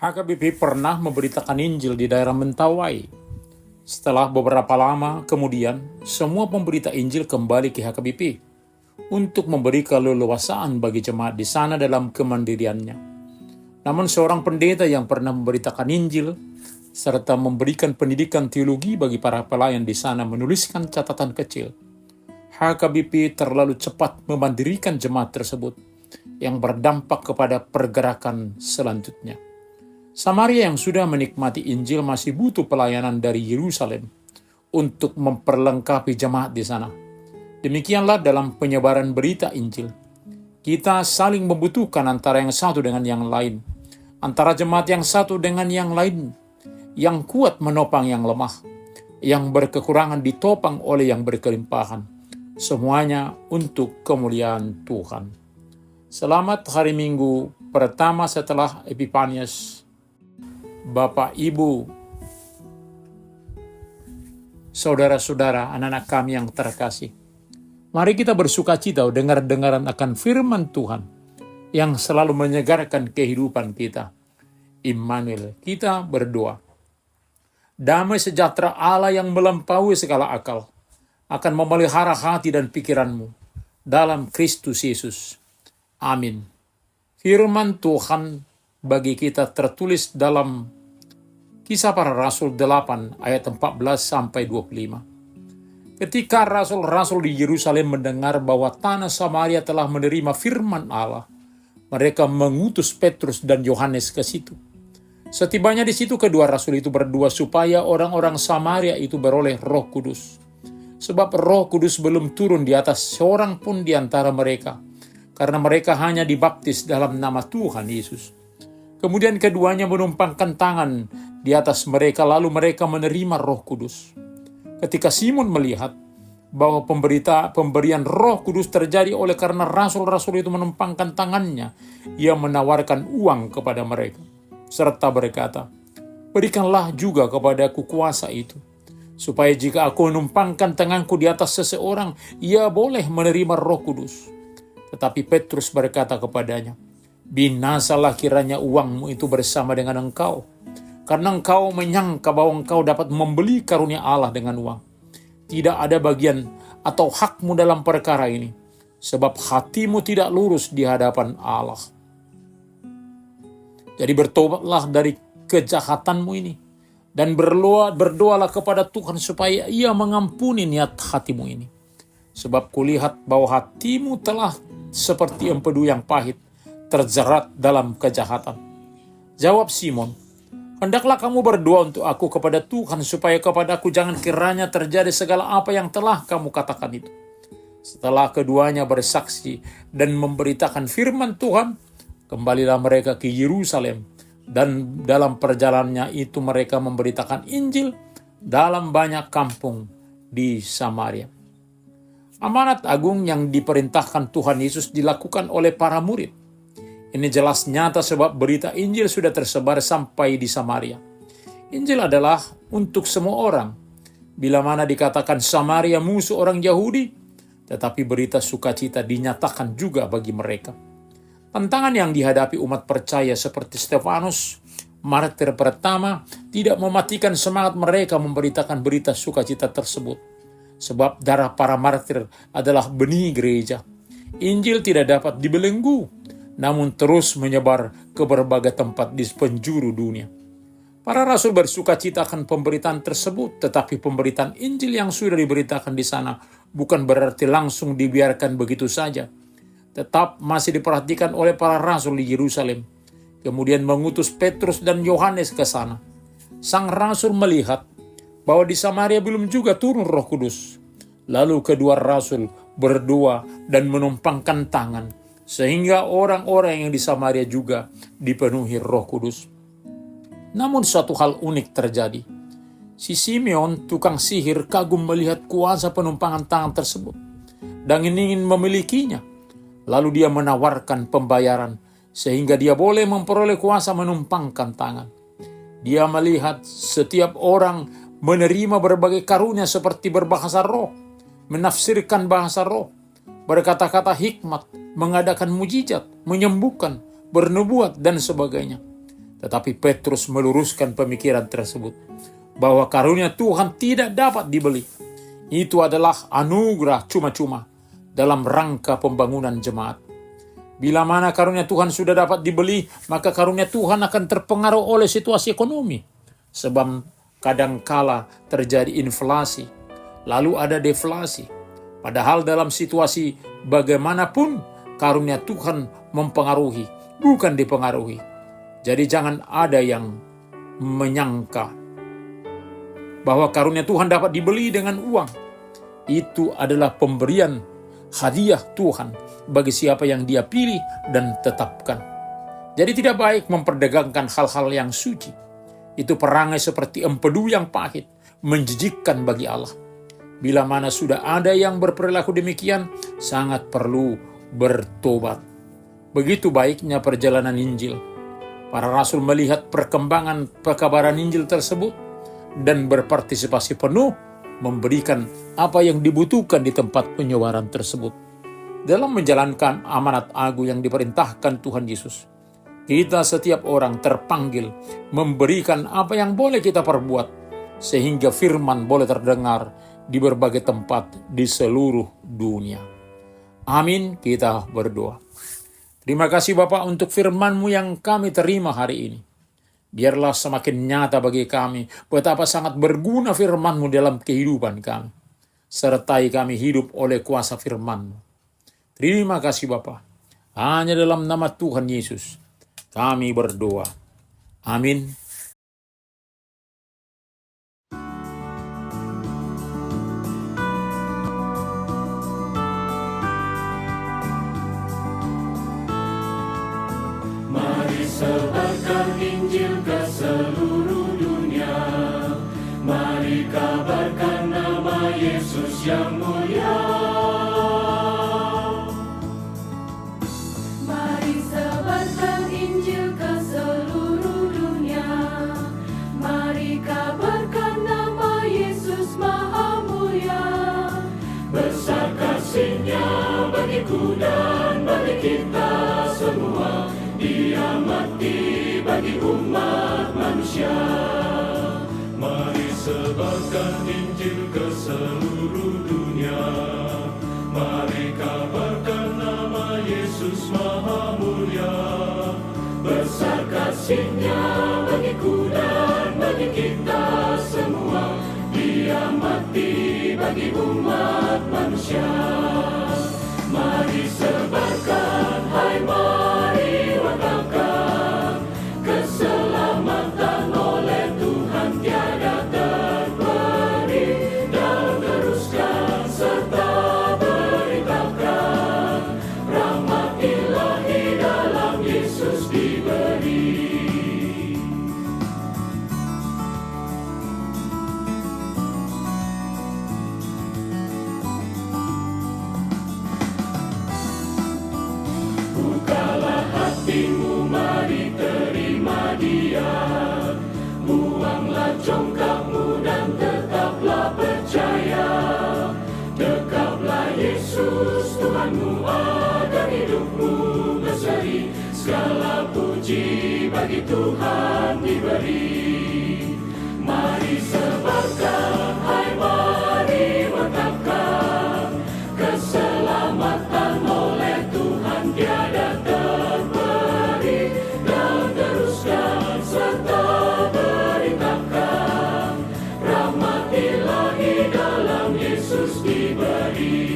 HKBP pernah memberitakan Injil di daerah Mentawai. Setelah beberapa lama kemudian, semua pemberita Injil kembali ke HKBP untuk memberi keleluasaan bagi jemaat di sana dalam kemandiriannya. Namun seorang pendeta yang pernah memberitakan Injil serta memberikan pendidikan teologi bagi para pelayan di sana menuliskan catatan kecil. HKBP terlalu cepat memandirikan jemaat tersebut yang berdampak kepada pergerakan selanjutnya. Samaria yang sudah menikmati Injil masih butuh pelayanan dari Yerusalem untuk memperlengkapi jemaat di sana. Demikianlah dalam penyebaran berita Injil. Kita saling membutuhkan antara yang satu dengan yang lain, antara jemaat yang satu dengan yang lain, yang kuat menopang yang lemah, yang berkekurangan ditopang oleh yang berkelimpahan. Semuanya untuk kemuliaan Tuhan. Selamat hari Minggu pertama setelah Epifanias. Bapak, Ibu, saudara-saudara, anak-anak kami yang terkasih. Mari kita bersukacita dengar-dengaran akan firman Tuhan yang selalu menyegarkan kehidupan kita. Immanuel, kita berdoa. Damai sejahtera Allah yang melampaui segala akal akan memelihara hati dan pikiranmu dalam Kristus Yesus. Amin. Firman Tuhan bagi kita tertulis dalam Kisah Para Rasul 8 ayat 14-25. Ketika rasul-rasul di Yerusalem mendengar bahwa tanah Samaria telah menerima firman Allah, mereka mengutus Petrus dan Yohanes ke situ. Setibanya di situ, kedua rasul itu berdoa supaya orang-orang Samaria itu beroleh Roh Kudus. Sebab Roh Kudus belum turun di atas seorang pun di antara mereka, karena mereka hanya dibaptis dalam nama Tuhan Yesus. Kemudian keduanya menumpangkan tangan di atas mereka, lalu mereka menerima Roh Kudus. Ketika Simon melihat bahwa pemberian Roh Kudus terjadi oleh karena rasul-rasul itu menumpangkan tangannya, ia menawarkan uang kepada mereka, serta berkata, "Berikanlah juga kepadaku kuasa itu, supaya jika aku menumpangkan tanganku di atas seseorang, ia boleh menerima Roh Kudus." Tetapi Petrus berkata kepadanya, "Binasalah kiranya uangmu itu bersama dengan engkau, karena engkau menyangka bahwa engkau dapat membeli karunia Allah dengan uang. Tidak ada bagian atau hakmu dalam perkara ini, sebab hatimu tidak lurus di hadapan Allah. Jadi bertobatlah dari kejahatanmu ini, dan berdoalah kepada Tuhan supaya Ia mengampuni niat hatimu ini. Sebab kulihat bahwa hatimu telah seperti empedu yang pahit, terjerat dalam kejahatan." Jawab Simon, "Hendaklah kamu berdoa untuk aku kepada Tuhan, supaya kepadaku jangan kiranya terjadi segala apa yang telah kamu katakan itu." Setelah keduanya bersaksi dan memberitakan firman Tuhan, kembalilah mereka ke Yerusalem, dan dalam perjalanannya itu mereka memberitakan Injil dalam banyak kampung di Samaria. Amanat agung yang diperintahkan Tuhan Yesus dilakukan oleh para murid. Ini jelas nyata sebab berita Injil sudah tersebar sampai di Samaria. Injil adalah untuk semua orang. Bila mana dikatakan Samaria musuh orang Yahudi, tetapi berita sukacita dinyatakan juga bagi mereka. Tantangan yang dihadapi umat percaya seperti Stefanus, martir pertama, tidak mematikan semangat mereka memberitakan berita sukacita tersebut. Sebab darah para martir adalah benih gereja. Injil tidak dapat dibelenggu, namun terus menyebar ke berbagai tempat di penjuru dunia. Para rasul bersukacita akan pemberitaan tersebut, tetapi pemberitaan Injil yang sudah diberitakan di sana bukan berarti langsung dibiarkan begitu saja. Tetap masih diperhatikan oleh para rasul di Yerusalem, kemudian mengutus Petrus dan Yohanes ke sana. Sang rasul melihat bahwa di Samaria belum juga turun Roh Kudus. Lalu kedua rasul berdoa dan menumpangkan tangan, sehingga orang-orang yang di Samaria juga dipenuhi Roh Kudus. Namun suatu hal unik terjadi. Si Simeon, tukang sihir, kagum melihat kuasa penumpangan tangan tersebut dan ingin memilikinya. Lalu dia menawarkan pembayaran sehingga dia boleh memperoleh kuasa menumpangkan tangan. Dia melihat setiap orang menerima berbagai karunia seperti berbahasa roh, menafsirkan bahasa roh, berkata-kata hikmat, mengadakan mujizat, menyembuhkan, bernubuat, dan sebagainya. Tetapi Petrus meluruskan pemikiran tersebut, bahwa karunia Tuhan tidak dapat dibeli. Itu adalah anugerah cuma-cuma dalam rangka pembangunan jemaat. Bila mana karunia Tuhan sudah dapat dibeli, maka karunia Tuhan akan terpengaruh oleh situasi ekonomi. Sebab kadangkala terjadi inflasi, lalu ada deflasi. Padahal dalam situasi bagaimanapun, karunia Tuhan mempengaruhi, bukan dipengaruhi. Jadi jangan ada yang menyangka bahwa karunia Tuhan dapat dibeli dengan uang. Itu adalah pemberian hadiah Tuhan bagi siapa yang Dia pilih dan tetapkan. Jadi tidak baik memperdagangkan hal-hal yang suci. Itu perangai seperti empedu yang pahit, menjijikkan bagi Allah. Bila mana sudah ada yang berperilaku demikian, sangat perlu bertobat. Begitu baiknya perjalanan Injil. Para rasul melihat perkembangan pekabaran Injil tersebut dan berpartisipasi penuh memberikan apa yang dibutuhkan di tempat penyebaran tersebut. Dalam menjalankan amanat agung yang diperintahkan Tuhan Yesus, kita setiap orang terpanggil memberikan apa yang boleh kita perbuat, sehingga firman boleh terdengar di berbagai tempat di seluruh dunia. Amin, kita berdoa. Terima kasih Bapa untuk firman-Mu yang kami terima hari ini. Biarlah semakin nyata bagi kami betapa sangat berguna firman-Mu dalam kehidupan kami. Sertai kami hidup oleh kuasa firman-Mu. Terima kasih Bapa. Hanya dalam nama Tuhan Yesus kami berdoa. Amin. Mari sebarkan Injil ke seluruh dunia. Mari kabarkan nama Yesus yang mulia. Mari sebarkan Injil ke seluruh dunia. Mari kabarkan nama Yesus Maha Mulia. Besar kasih-Nya bagiku dan bagi kita semua. Dia mati bagi umat manusia. Mari sebarkan Injil ke seluruh dunia. Mari kabarkan nama Yesus Maha Mulia. Besar kasih-Nya bagiku dan bagi kita semua. Dia mati bagi umat manusia. Mari sebarkan, hai mari wartakan, keselamatan oleh Tuhan tiada terperi. Dan teruskan serta beritakan, rahmat ilahi dalam Yesus diberi. Bukalah hatimu, mari terima Dia. Buanglah congkakmu dan tetaplah percaya. Dekaplah Yesus Tuhanmu agar hidupmu berseri. Segala puji bagi Tuhan diberi. Mari sebarkan, hai mari wartakan, keselamatan oleh Tuhan tiada terperi. Dan teruskan serta beritakan, rahmat ilahi dalam Yesus diberi.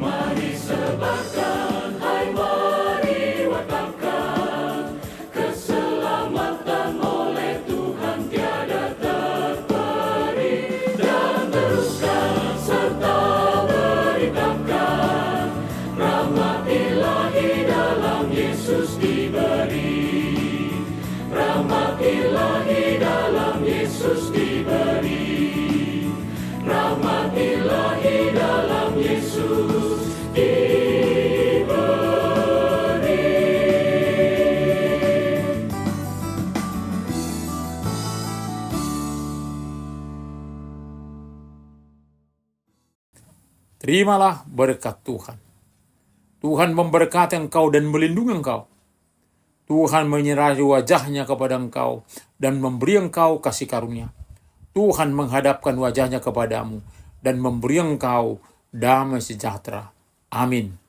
Mari sebarkan, hai mari wartakan, keselamatan oleh Tuhan tiada terperi. Dan teruskan serta beritakan, rahmat ilahi dalam Yesus diberi. Rahmat ilahi dalam Yesus diberi. Rahmat ilahi dalam Yesus diberi. Terimalah berkat Tuhan. Tuhan memberkati engkau dan melindungi engkau. Tuhan menyerahi wajahnya kepada engkau dan memberi engkau kasih karunia. Tuhan menghadapkan wajahnya kepadamu dan memberi engkau damai sejahtera. Amin.